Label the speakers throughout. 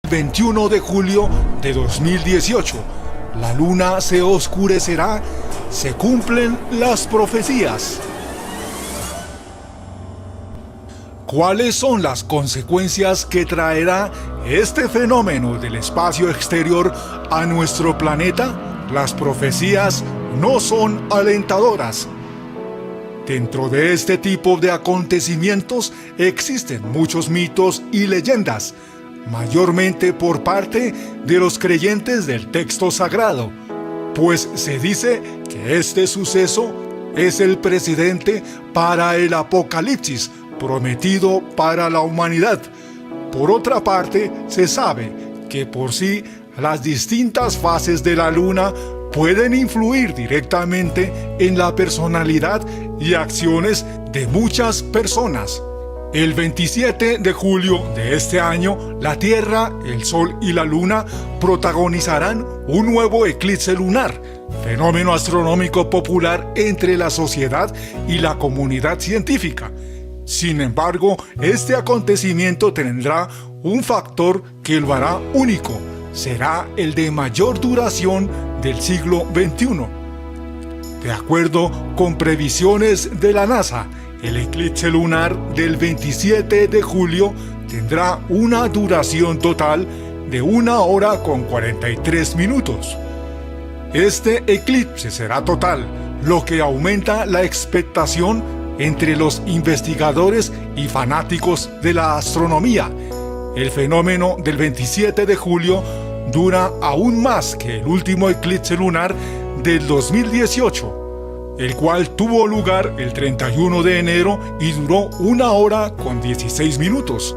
Speaker 1: 21 de julio de 2018. La luna se oscurecerá, se cumplen las profecías. ¿Cuáles son las consecuencias que traerá este fenómeno del espacio exterior a nuestro planeta? Las profecías no son alentadoras. Dentro de este tipo de acontecimientos existen muchos mitos y leyendas, mayormente por parte de los creyentes del texto sagrado, pues se dice que este suceso es el precedente para el apocalipsis prometido para la humanidad. Por otra parte, se sabe que por sí las distintas fases de la luna pueden influir directamente en la personalidad y acciones de muchas personas. El 27 de julio de este año, la Tierra, el Sol y la Luna protagonizarán un nuevo eclipse lunar, fenómeno astronómico popular entre la sociedad y la comunidad científica. Sin embargo, este acontecimiento tendrá un factor que lo hará único. Será el de mayor duración del siglo XXI. De acuerdo con previsiones de la NASA, el eclipse lunar del 27 de julio tendrá una duración total de 1 hora con 43 minutos. Este eclipse será total, lo que aumenta la expectación entre los investigadores y fanáticos de la astronomía. El fenómeno del 27 de julio dura aún más que el último eclipse lunar del 2018, el cual tuvo lugar el 31 de enero y duró 1 hora con 16 minutos.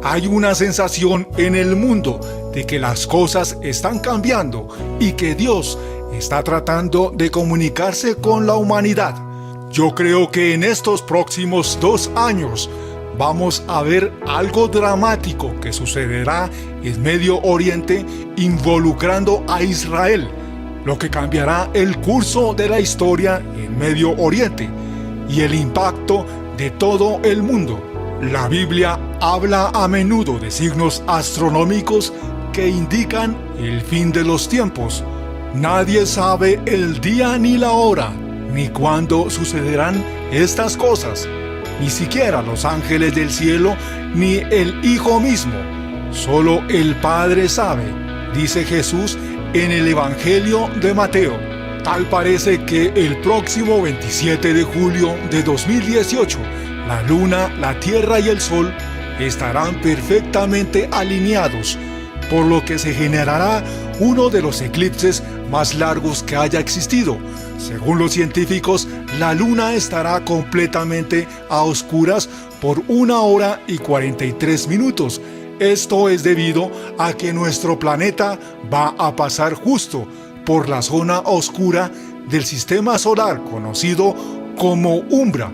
Speaker 1: Hay una sensación en el mundo de que las cosas están cambiando y que Dios está tratando de comunicarse con la humanidad. Yo creo que en estos próximos 2 años vamos a ver algo dramático que sucederá en Medio Oriente involucrando a Israel, lo que cambiará el curso de la historia en Medio Oriente y el impacto de todo el mundo. La Biblia habla a menudo de signos astronómicos que indican el fin de los tiempos. Nadie sabe el día ni la hora, ni cuándo sucederán estas cosas. Ni siquiera los ángeles del cielo, ni el Hijo mismo. Solo el Padre sabe, dice Jesús en el Evangelio de Mateo. Tal parece que el próximo 27 de julio de 2018, la Luna, la Tierra y el Sol estarán perfectamente alineados, por lo que se generará uno de los eclipses más largos que haya existido. Según los científicos, la Luna estará completamente a oscuras por 1 hora y 43 minutos. Esto es debido a que nuestro planeta va a pasar justo por la zona oscura del sistema solar conocido como umbra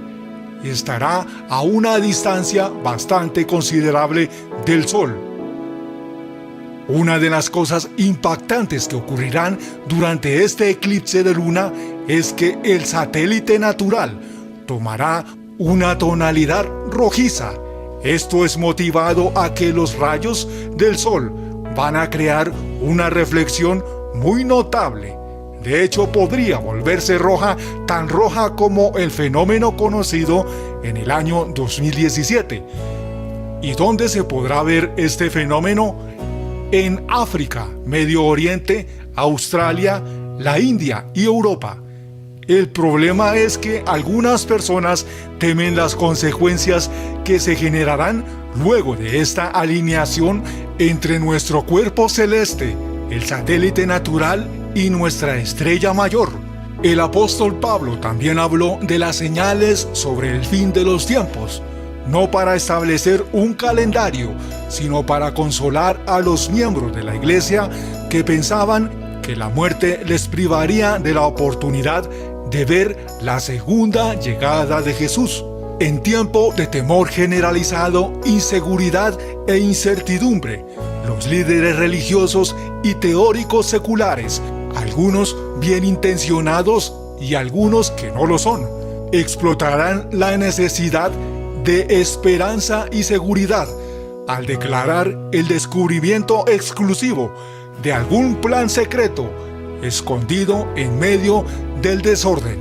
Speaker 1: y estará a una distancia bastante considerable del Sol. Una de las cosas impactantes que ocurrirán durante este eclipse de luna es que el satélite natural tomará una tonalidad rojiza. Esto es motivado a que los rayos del Sol van a crear una reflexión muy notable. De hecho, podría volverse roja, tan roja como el fenómeno conocido en el año 2017. ¿Y dónde se podrá ver este fenómeno? En África, Medio Oriente, Australia, la India y Europa. El problema es que algunas personas temen las consecuencias que se generarán luego de esta alineación entre nuestro cuerpo celeste, el satélite natural y nuestra estrella mayor. El apóstol Pablo también habló de las señales sobre el fin de los tiempos, no para establecer un calendario, sino para consolar a los miembros de la iglesia que pensaban que la muerte les privaría de la oportunidad de ver la segunda llegada de Jesús. En tiempo de temor generalizado, inseguridad e incertidumbre, los líderes religiosos y teóricos seculares, algunos bien intencionados y algunos que no lo son, explotarán la necesidad de esperanza y seguridad, al declarar el descubrimiento exclusivo de algún plan secreto escondido en medio del desorden.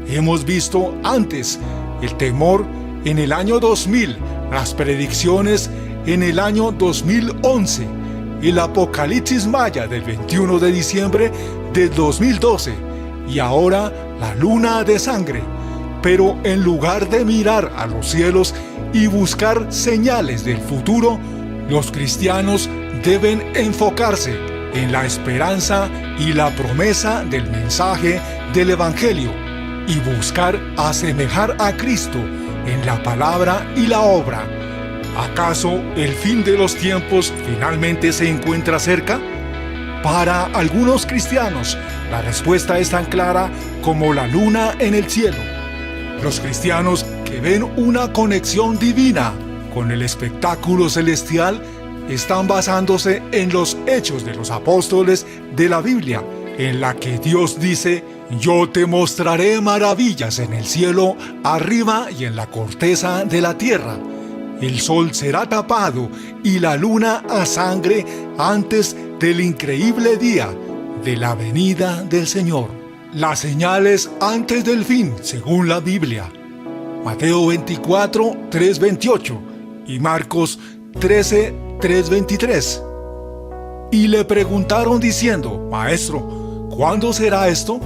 Speaker 1: Hemos visto antes el temor en el año 2000, las predicciones en el año 2011, el apocalipsis maya del 21 de diciembre de 2012 y ahora la luna de sangre. Pero en lugar de mirar a los cielos y buscar señales del futuro, los cristianos deben enfocarse en la esperanza y la promesa del mensaje del Evangelio y buscar asemejar a Cristo en la palabra y la obra. ¿Acaso el fin de los tiempos finalmente se encuentra cerca? Para algunos cristianos, la respuesta es tan clara como la luna en el cielo. Los cristianos que ven una conexión divina con el espectáculo celestial están basándose en los hechos de los apóstoles de la Biblia, en la que Dios dice: yo te mostraré maravillas en el cielo arriba y en la corteza de la tierra. El sol será tapado y la luna a sangre antes del increíble día de la venida del Señor. Las señales antes del fin, según la Biblia. Mateo 24, 3:28 y Marcos 13, 3:23. Y le preguntaron diciendo: Maestro, ¿cuándo será esto?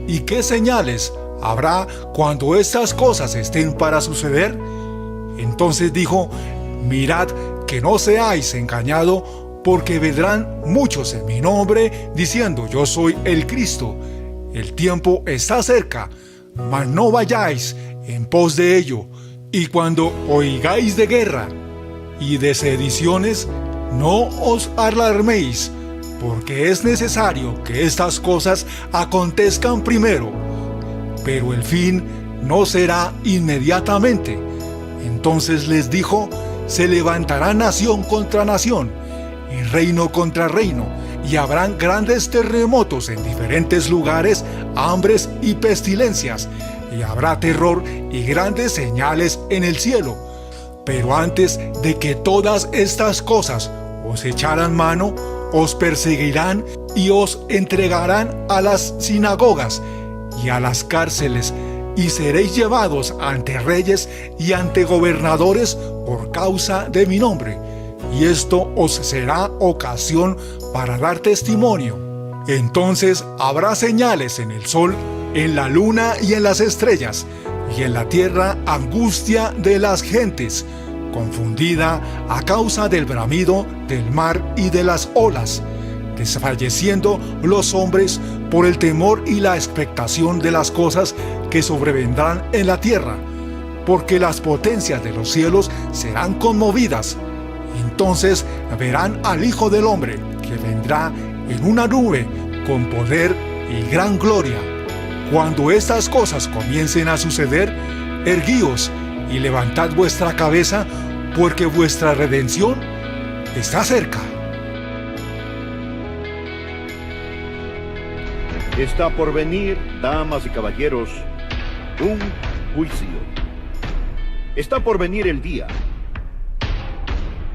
Speaker 1: ¿Y qué señales habrá cuando estas cosas estén para suceder? Entonces dijo: mirad que no seáis engañados, porque vendrán muchos en mi nombre, diciendo: yo soy el Cristo. El tiempo está cerca, mas no vayáis en pos de ello. Y cuando oigáis de guerra y de sediciones, no os alarméis, porque es necesario que estas cosas acontezcan primero, pero el fin no será inmediatamente. Entonces les dijo: se levantará nación contra nación, y reino contra reino, y habrán grandes terremotos en diferentes lugares, hambres y pestilencias, y habrá terror y grandes señales en el cielo. Pero antes de que todas estas cosas os echaran mano, os perseguirán y os entregarán a las sinagogas y a las cárceles, y seréis llevados ante reyes y ante gobernadores por causa de mi nombre. Y esto os será ocasión para dar testimonio. Entonces habrá señales en el sol, en la luna y en las estrellas, y en la tierra angustia de las gentes, confundida a causa del bramido del mar y de las olas, desfalleciendo los hombres por el temor y la expectación de las cosas que sobrevendrán en la tierra, porque las potencias de los cielos serán conmovidas. Entonces verán al Hijo del Hombre, que vendrá en una nube con poder y gran gloria. Cuando estas cosas comiencen a suceder, erguíos y levantad vuestra cabeza, porque vuestra redención está cerca.
Speaker 2: Está por venir, damas y caballeros, un juicio. Está por venir el día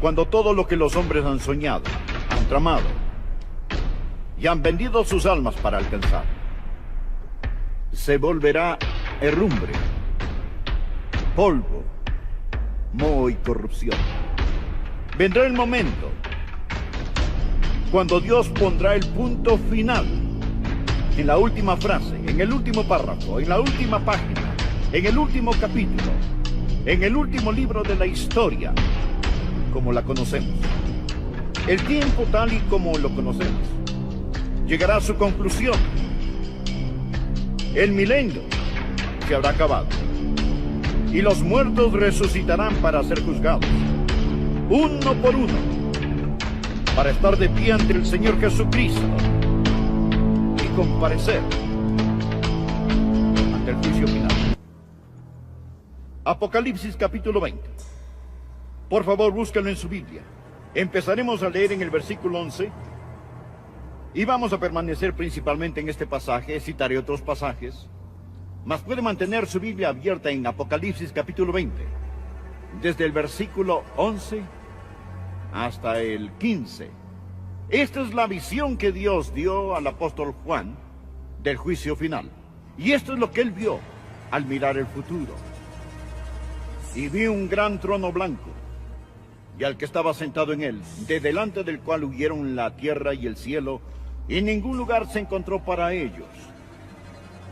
Speaker 2: cuando todo lo que los hombres han soñado, han tramado y han vendido sus almas para alcanzar, se volverá herrumbre, polvo, moho y corrupción. Vendrá el momento cuando Dios pondrá el punto final en la última frase, en el último párrafo, en la última página, en el último capítulo, en el último libro de la historia, como la conocemos. El tiempo tal y como lo conocemos llegará a su conclusión. El milenio se habrá acabado y los muertos resucitarán para ser juzgados, uno por uno, para estar de pie ante el Señor Jesucristo y comparecer ante el juicio final. Apocalipsis capítulo 20. Por favor, búsquenlo en su Biblia. Empezaremos a leer en el versículo 11 y vamos a permanecer principalmente en este pasaje. Citaré otros pasajes, mas puede mantener su Biblia abierta en Apocalipsis capítulo 20, desde el versículo 11 hasta el 15. Esta es la visión que Dios dio al apóstol Juan del juicio final. Y esto es lo que él vio al mirar el futuro. Y vi un gran trono blanco, y al que estaba sentado en él, de delante del cual huyeron la tierra y el cielo, y ningún lugar se encontró para ellos.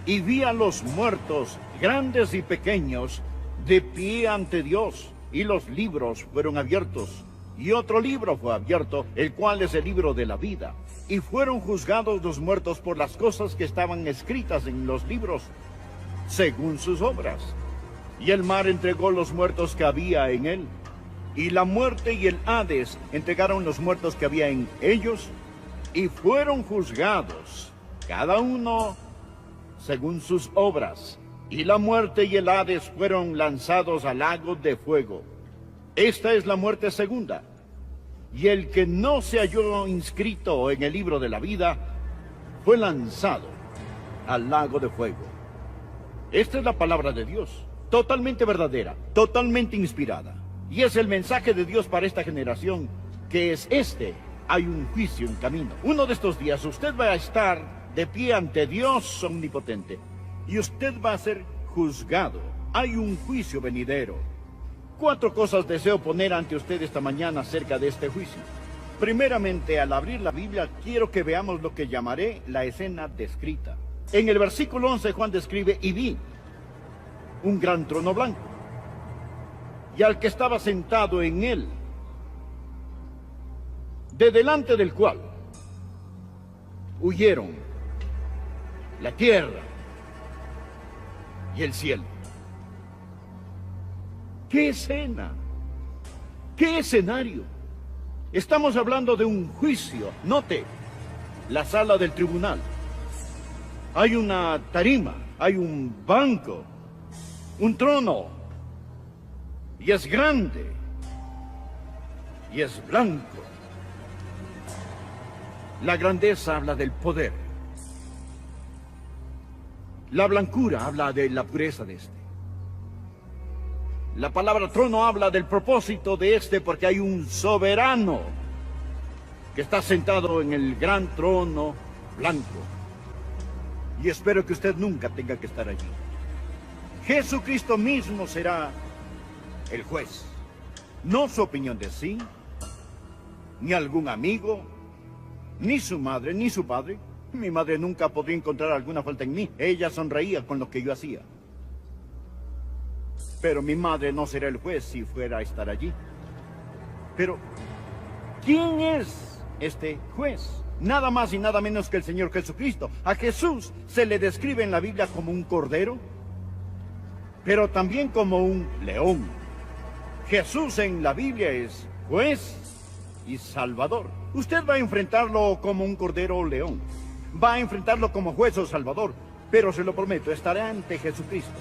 Speaker 2: Y vi a los muertos, grandes y pequeños, de pie ante Dios, y los libros fueron abiertos. Y otro libro fue abierto, el cual es el libro de la vida. Y fueron juzgados los muertos por las cosas que estaban escritas en los libros, según sus obras. Y el mar entregó los muertos que había en él. Y la muerte y el Hades entregaron los muertos que había en ellos. Y fueron juzgados, cada uno según sus obras. Y la muerte y el Hades fueron lanzados al lago de fuego. Esta es la muerte segunda. Y el que no se halló inscrito en el libro de la vida fue lanzado al lago de fuego. Esta es la palabra de Dios, totalmente verdadera, totalmente inspirada. Y es el mensaje de Dios para esta generación, que es este: hay un juicio en camino. Uno de estos días usted va a estar de pie ante Dios omnipotente, y usted va a ser juzgado. Hay un juicio venidero. 4 cosas deseo poner ante usted esta mañana acerca de este juicio. Primeramente, al abrir la Biblia, quiero que veamos lo que llamaré la escena descrita. En el versículo 11, Juan describe: y vi un gran trono blanco, y al que estaba sentado en él, de delante del cual huyeron la tierra y el cielo. ¡Qué escena! ¡Qué escenario! Estamos hablando de un juicio. Note, la sala del tribunal. Hay una tarima, hay un banco, un trono. Y es grande. Y es blanco. La grandeza habla del poder. La blancura habla de la pureza de este. La palabra trono habla del propósito de este, porque hay un soberano que está sentado en el gran trono blanco. Y espero que usted nunca tenga que estar allí. Jesucristo mismo será el juez. No su opinión de sí, ni algún amigo, ni su madre, ni su padre. Mi madre nunca podría encontrar alguna falta en mí. Ella sonreía con lo que yo hacía. Pero mi madre no será el juez si fuera a estar allí. Pero, ¿quién es este juez? Nada más y nada menos que el Señor Jesucristo. A Jesús se le describe en la Biblia como un cordero, pero también como un león. Jesús en la Biblia es juez y salvador. Usted va a enfrentarlo como un cordero o león. Va a enfrentarlo como juez o salvador, pero se lo prometo, estará ante Jesucristo.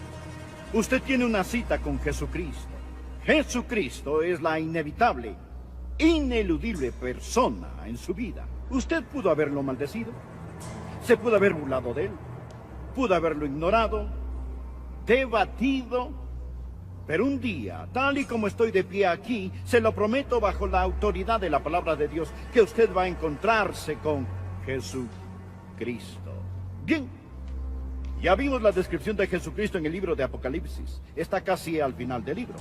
Speaker 2: Usted tiene una cita con Jesucristo. Jesucristo es la inevitable, ineludible persona en su vida. Usted pudo haberlo maldecido, se pudo haber burlado de él, pudo haberlo ignorado, debatido, pero un día, tal y como estoy de pie aquí, se lo prometo bajo la autoridad de la palabra de Dios, que usted va a encontrarse con Jesucristo. Bien. Ya vimos la descripción de Jesucristo en el libro de Apocalipsis. Está casi al final del libro.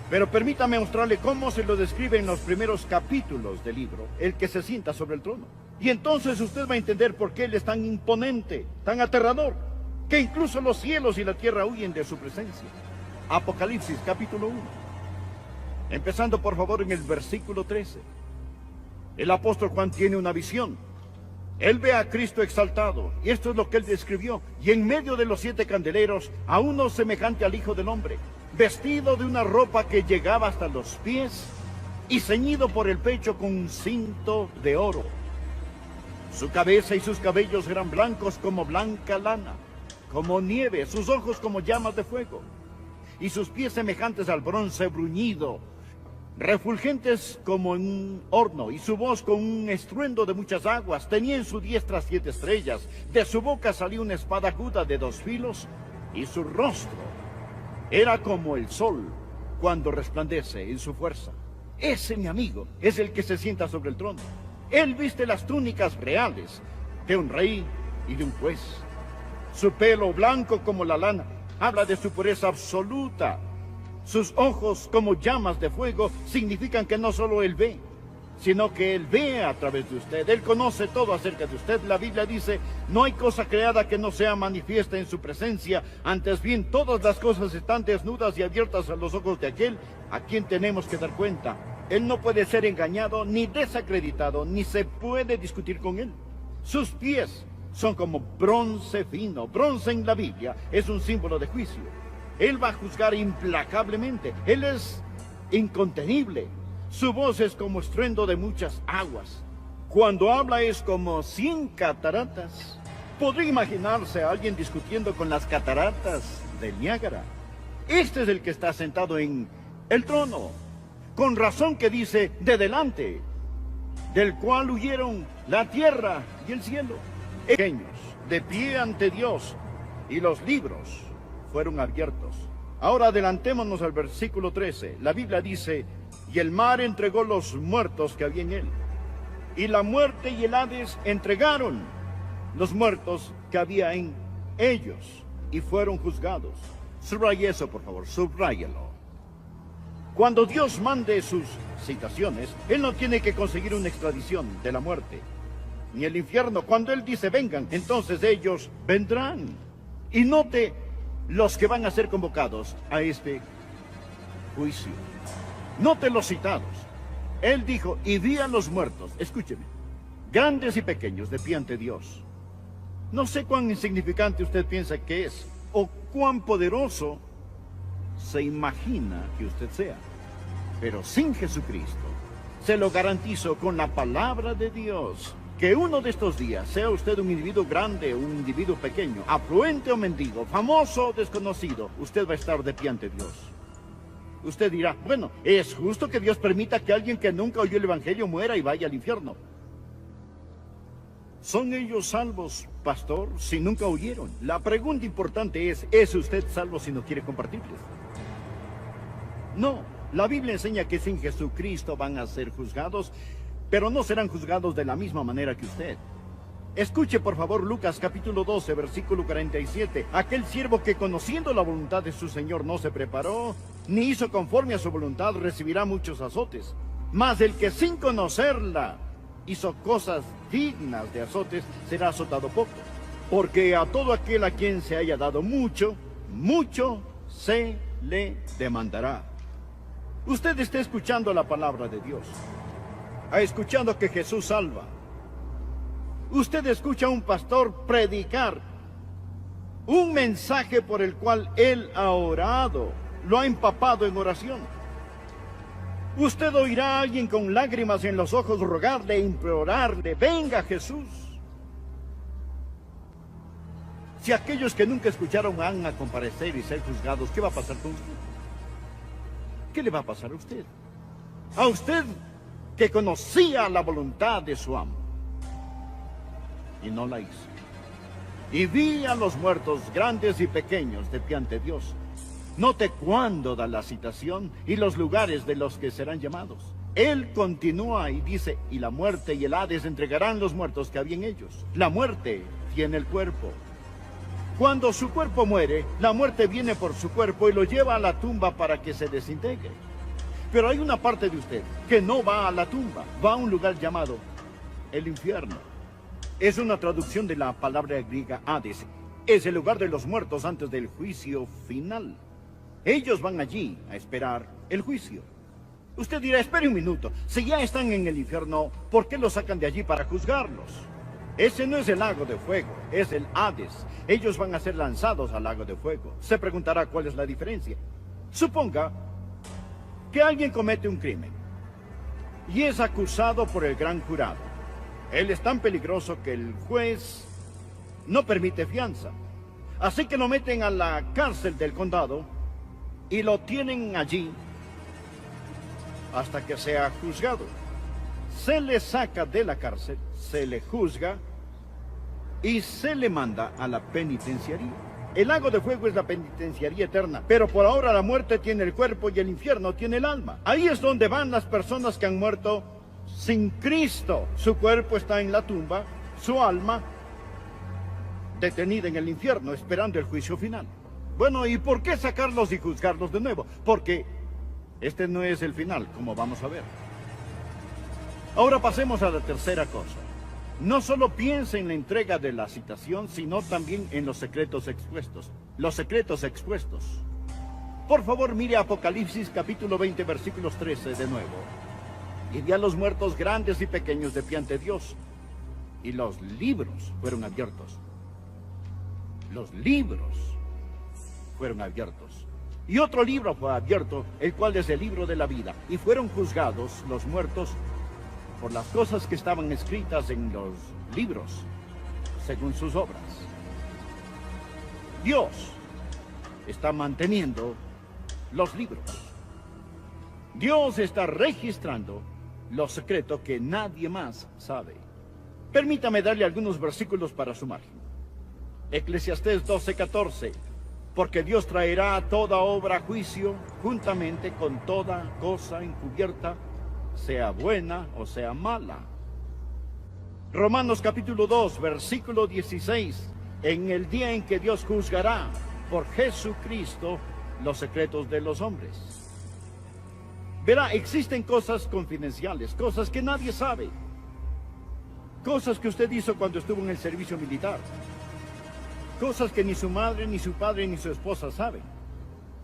Speaker 2: Pero permítame mostrarle cómo se lo describe en los primeros capítulos del libro, el que se sienta sobre el trono. Y entonces usted va a entender por qué él es tan imponente, tan aterrador, que incluso los cielos y la tierra huyen de su presencia. Apocalipsis capítulo 1. Empezando por favor en el versículo 13. El apóstol Juan tiene una visión. Él ve a Cristo exaltado, y esto es lo que él describió. Y en medio de los 7 candeleros, a uno semejante al Hijo del Hombre, vestido de una ropa que llegaba hasta los pies, y ceñido por el pecho con un cinto de oro. Su cabeza y sus cabellos eran blancos como blanca lana, como nieve, sus ojos como llamas de fuego, y sus pies semejantes al bronce bruñido, refulgentes como en un horno, y su voz con un estruendo de muchas aguas. Tenía en su diestra 7 estrellas, de su boca salía una espada aguda de 2 filos, y su rostro era como el sol cuando resplandece en su fuerza. Ese, mi amigo, es el que se sienta sobre el trono. Él viste las túnicas reales de un rey y de un juez. Su pelo blanco como la lana habla de su pureza absoluta. Sus ojos como llamas de fuego significan que no solo Él ve, sino que Él ve a través de usted. Él conoce todo acerca de usted. La Biblia dice, no hay cosa creada que no sea manifiesta en su presencia. Antes bien, todas las cosas están desnudas y abiertas a los ojos de aquel a quien tenemos que dar cuenta. Él no puede ser engañado ni desacreditado, ni se puede discutir con Él. Sus pies son como bronce fino. Bronce en la Biblia es un símbolo de juicio. Él va a juzgar implacablemente. Él es incontenible. Su voz es como estruendo de muchas aguas. Cuando habla es como 100 cataratas. Podría imaginarse a alguien discutiendo con las cataratas del Niágara. Este es el que está sentado en el trono. Con razón que dice, de delante, del cual huyeron la tierra y el cielo. Pequeños, de pie ante Dios, y los libros fueron abiertos. Ahora adelantémonos al versículo 13. La Biblia dice, y el mar entregó los muertos que había en él, y la muerte y el Hades entregaron los muertos que había en ellos, y fueron juzgados. Subraye eso, por favor, subráyelo. Cuando Dios mande sus citaciones, Él no tiene que conseguir una extradición de la muerte, ni el infierno. Cuando Él dice vengan, entonces ellos vendrán. Y note los que van a ser convocados a este juicio. Note los citados. Él dijo, y vi a los muertos, escúcheme, grandes y pequeños, de pie ante Dios. No sé cuán insignificante usted piensa que es, o cuán poderoso se imagina que usted sea, pero sin Jesucristo, se lo garantizo con la palabra de Dios, que uno de estos días, sea usted un individuo grande o un individuo pequeño, afluente o mendigo, famoso o desconocido, usted va a estar de pie ante Dios. Usted dirá, bueno, ¿es justo que Dios permita que alguien que nunca oyó el Evangelio muera y vaya al infierno? ¿Son ellos salvos, pastor, si nunca oyeron? La pregunta importante ¿es usted salvo si no quiere compartirles? No, la Biblia enseña que sin Jesucristo van a ser juzgados, pero no serán juzgados de la misma manera que usted. Escuche por favor Lucas capítulo 12, versículo 47. Aquel siervo que conociendo la voluntad de su Señor no se preparó, ni hizo conforme a su voluntad, recibirá muchos azotes. Mas el que sin conocerla hizo cosas dignas de azotes, será azotado poco. Porque a todo aquel a quien se haya dado mucho, mucho se le demandará. Usted está escuchando la palabra de Dios. Ha escuchado que Jesús salva. Usted escucha a un pastor predicar un mensaje por el cual él ha orado, lo ha empapado en oración. Usted oirá a alguien con lágrimas en los ojos rogarle, implorarle, venga Jesús. Si aquellos que nunca escucharon van a comparecer y ser juzgados, ¿qué va a pasar con usted? ¿Qué le va a pasar a usted? A usted que conocía la voluntad de su amo y no la hizo. Y vi a los muertos grandes y pequeños de pie ante Dios. Note cuándo da la citación y los lugares de los que serán llamados. Él continúa y dice, y la muerte y el Hades entregarán los muertos que había en ellos. La muerte tiene el cuerpo. Cuando su cuerpo muere, la muerte viene por su cuerpo y lo lleva a la tumba para que se desintegre. Pero hay una parte de usted que no va a la tumba, va a un lugar llamado el infierno. Es una traducción de la palabra griega Hades. Es el lugar de los muertos antes del juicio final. Ellos van allí a esperar el juicio. Usted dirá, espere un minuto, si ya están en el infierno, ¿por qué los sacan de allí para juzgarlos? Ese no es el lago de fuego, es el Hades. Ellos van a ser lanzados al lago de fuego. Se preguntará cuál es la diferencia. Suponga que alguien comete un crimen y es acusado por el gran jurado. Él es tan peligroso que el juez no permite fianza. Así que lo meten a la cárcel del condado y lo tienen allí hasta que sea juzgado. Se le saca de la cárcel, se le juzga y se le manda a la penitenciaría. El lago de fuego es la penitenciaría eterna, pero por ahora la muerte tiene el cuerpo y el infierno tiene el alma. Ahí es donde van las personas que han muerto sin Cristo. Su cuerpo está en la tumba, su alma detenida en el infierno, esperando el juicio final. Bueno, ¿y por qué sacarlos y juzgarlos de nuevo? Porque este no es el final, como vamos a ver. Ahora pasemos a la tercera cosa. No solo piense en la entrega de la citación, sino también en los secretos expuestos. Los secretos expuestos. Por favor, mire Apocalipsis capítulo 20, versículos 13 de nuevo. Y vi a los muertos grandes y pequeños de pie ante Dios. Y los libros fueron abiertos. Los libros fueron abiertos. Y otro libro fue abierto, el cual es el libro de la vida. Y fueron juzgados los muertos por las cosas que estaban escritas en los libros, según sus obras. Dios está manteniendo los libros. Dios está registrando los secretos que nadie más sabe. Permítame darle algunos versículos para su margen. Eclesiastés 12:14. Porque Dios traerá toda obra a juicio juntamente con toda cosa encubierta, sea buena o sea mala. Romanos capítulo 2, versículo 16. En el día en que Dios juzgará por Jesucristo los secretos de los hombres. Verá, existen cosas confidenciales, cosas que nadie sabe. Cosas que usted hizo cuando estuvo en el servicio militar. Cosas que ni su madre, ni su padre, ni su esposa saben.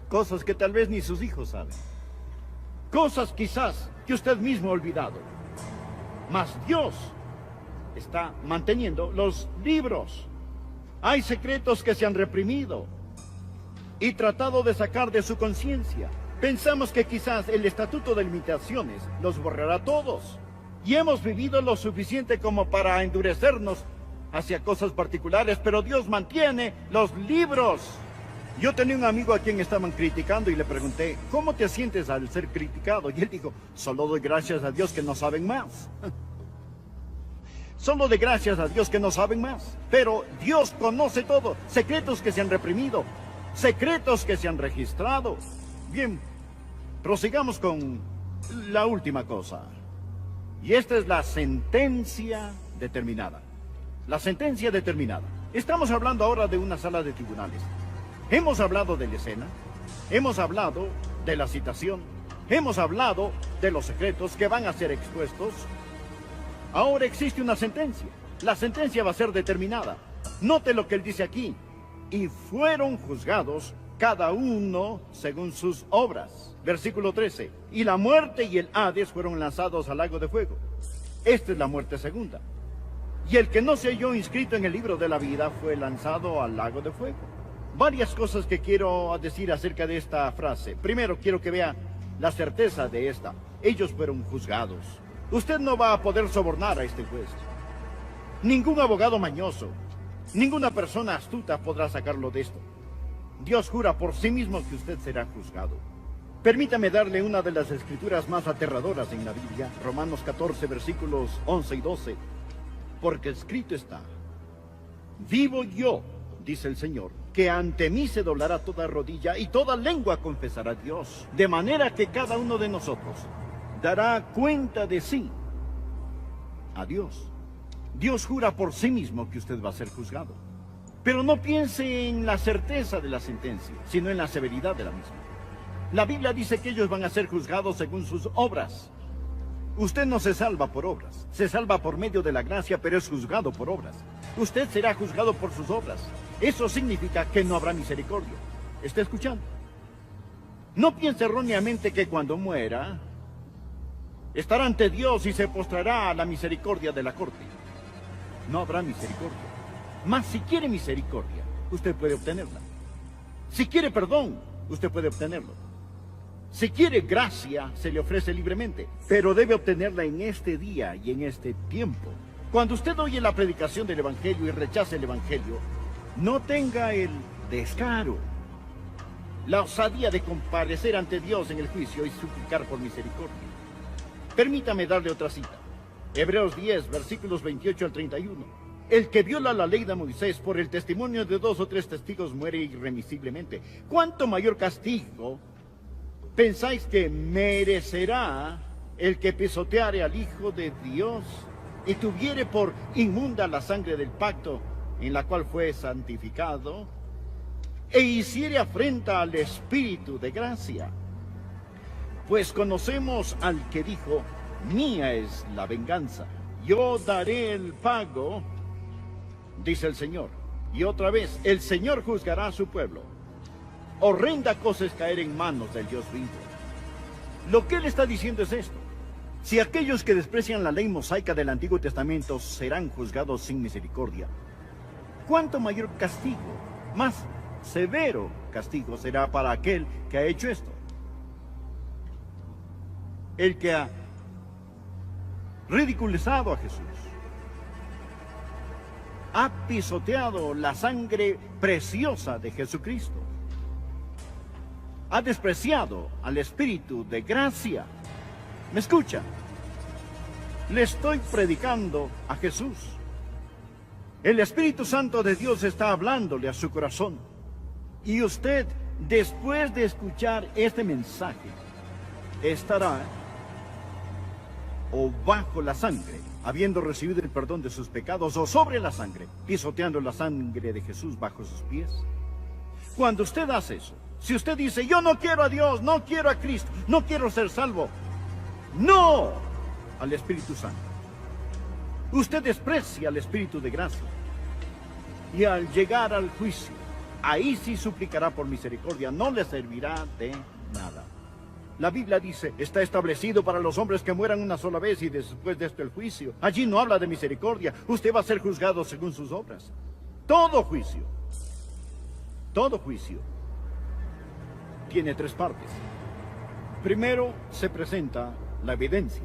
Speaker 2: Cosas que tal vez ni sus hijos saben. Cosas quizás que usted mismo ha olvidado. Mas Dios está manteniendo los libros. Hay secretos que se han reprimido y tratado de sacar de su conciencia. Pensamos que quizás el estatuto de limitaciones los borrará todos. Y hemos vivido lo suficiente como para endurecernos hacia cosas particulares, pero Dios mantiene los libros. Yo tenía un amigo a quien estaban criticando y le pregunté, ¿cómo te sientes al ser criticado? Y él dijo, solo doy gracias a Dios que no saben más. Solo doy gracias a Dios que no saben más. Pero Dios conoce todo, secretos que se han reprimido, secretos que se han registrado. Bien, prosigamos con la última cosa. Y esta es la sentencia determinada. La sentencia determinada. Estamos hablando ahora de una sala de tribunales. Hemos hablado de la escena, hemos hablado de la citación, hemos hablado de los secretos que van a ser expuestos. Ahora existe una sentencia. La sentencia va a ser determinada. Note lo que él dice aquí. Y fueron juzgados cada uno según sus obras. Versículo 13. Y la muerte y el Hades fueron lanzados al lago de fuego. Esta es la muerte segunda. Y el que no se halló inscrito en el libro de la vida fue lanzado al lago de fuego. Varias cosas que quiero decir acerca de esta frase. Primero, quiero que vea la certeza de esta. Ellos fueron juzgados. Usted no va a poder sobornar a este juez. Ningún abogado mañoso, ninguna persona astuta podrá sacarlo de esto. Dios jura por sí mismo que usted será juzgado. Permítame darle una de las escrituras más aterradoras en la Biblia, Romanos 14, versículos 11 y 12. Porque escrito está, vivo yo, dice el Señor, que ante mí se doblará toda rodilla y toda lengua confesará a Dios. De manera que cada uno de nosotros dará cuenta de sí a Dios. Dios jura por sí mismo que usted va a ser juzgado. Pero no piense en la certeza de la sentencia, sino en la severidad de la misma. La Biblia dice que ellos van a ser juzgados según sus obras. Usted no se salva por obras, se salva por medio de la gracia, pero es juzgado por obras. Usted será juzgado por sus obras. Eso significa que no habrá misericordia. ¿Está escuchando? No piense erróneamente que cuando muera, estará ante Dios y se postrará a la misericordia de la corte. No habrá misericordia. Mas si quiere misericordia, usted puede obtenerla. Si quiere perdón, usted puede obtenerlo. Si quiere gracia, se le ofrece libremente, pero debe obtenerla en este día y en este tiempo. Cuando usted oye la predicación del Evangelio y rechace el Evangelio, no tenga el descaro, la osadía de comparecer ante Dios en el juicio y suplicar por misericordia. Permítame darle otra cita. Hebreos 10, versículos 28 al 31. El que viola la ley de Moisés por el testimonio de 2 o 3 testigos muere irremisiblemente. ¿Cuánto mayor castigo pensáis que merecerá el que pisoteare al Hijo de Dios y tuviere por inmunda la sangre del pacto en la cual fue santificado e hiciere afrenta al Espíritu de gracia? Pues conocemos al que dijo: mía es la venganza, yo daré el pago, dice el Señor. Y otra vez, el Señor juzgará a su pueblo. Horrenda cosa es caer en manos del Dios vivo. Lo que él está diciendo es esto: si aquellos que desprecian la ley mosaica del Antiguo Testamento serán juzgados sin misericordia, ¿cuánto mayor castigo, más severo castigo será para aquel que ha hecho esto? El que ha ridiculizado a Jesús, ha pisoteado la sangre preciosa de Jesucristo, ha despreciado al Espíritu de gracia. ¿Me escucha? Le estoy predicando a Jesús. El Espíritu Santo de Dios está hablándole a su corazón. Y usted, después de escuchar este mensaje, estará o bajo la sangre, habiendo recibido el perdón de sus pecados, o sobre la sangre, pisoteando la sangre de Jesús bajo sus pies. Cuando usted hace eso, si usted dice: yo no quiero a Dios, no quiero a Cristo, no quiero ser salvo, no al Espíritu Santo, usted desprecia al Espíritu de gracia, y al llegar al juicio, ahí sí suplicará por misericordia, no le servirá de nada. La Biblia dice: está establecido para los hombres que mueran una sola vez y después de esto el juicio. Allí no habla de misericordia. Usted va a ser juzgado según sus obras. Todo juicio tiene 3 partes. Primero se presenta la evidencia.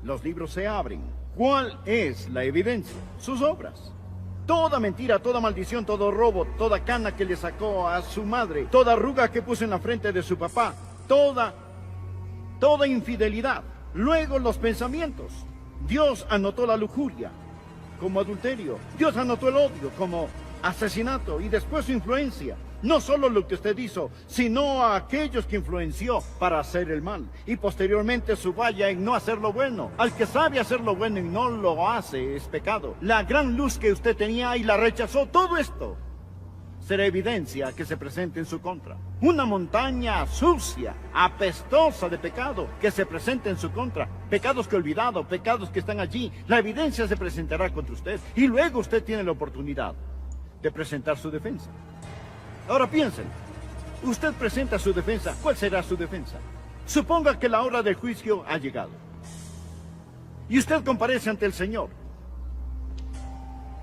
Speaker 2: Los libros se abren. ¿Cuál es la evidencia? Sus obras. Toda mentira, toda maldición, todo robo, toda cana que le sacó a su madre, toda arruga que puso en la frente de su papá, toda infidelidad. Luego los pensamientos. Dios anotó la lujuria como adulterio. Dios anotó el odio como asesinato. Y después su influencia. No solo lo que usted hizo, sino a aquellos que influenció para hacer el mal. Y posteriormente su falla en no hacer lo bueno. Al que sabe hacer lo bueno y no lo hace, es pecado. La gran luz que usted tenía y la rechazó. Todo esto será evidencia que se presente en su contra. Una montaña sucia, apestosa de pecado que se presente en su contra. Pecados que he olvidado, pecados que están allí. La evidencia se presentará contra usted. Y luego usted tiene la oportunidad de presentar su defensa. Ahora piensen, usted presenta su defensa. ¿Cuál será su defensa? Suponga que la hora del juicio ha llegado y usted comparece ante el Señor.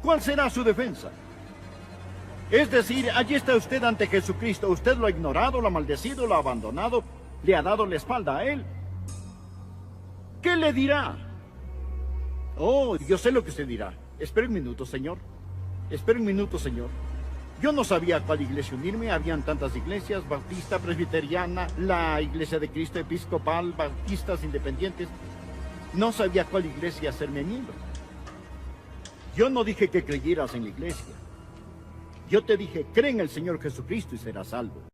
Speaker 2: ¿Cuál será su defensa? Es decir, allí está usted ante Jesucristo. Usted lo ha ignorado, lo ha maldecido, lo ha abandonado, le ha dado la espalda a Él. ¿Qué le dirá? Oh, yo sé lo que usted dirá. Espera un minuto, Señor. Espera un minuto, Señor. Yo no sabía a cuál iglesia unirme. Habían tantas iglesias: bautista, presbiteriana, la iglesia de Cristo, episcopal, bautistas, independientes. No sabía a cuál iglesia hacerme miembro. Yo no dije que creyeras en la iglesia. Yo te dije: cree en el Señor Jesucristo y serás salvo.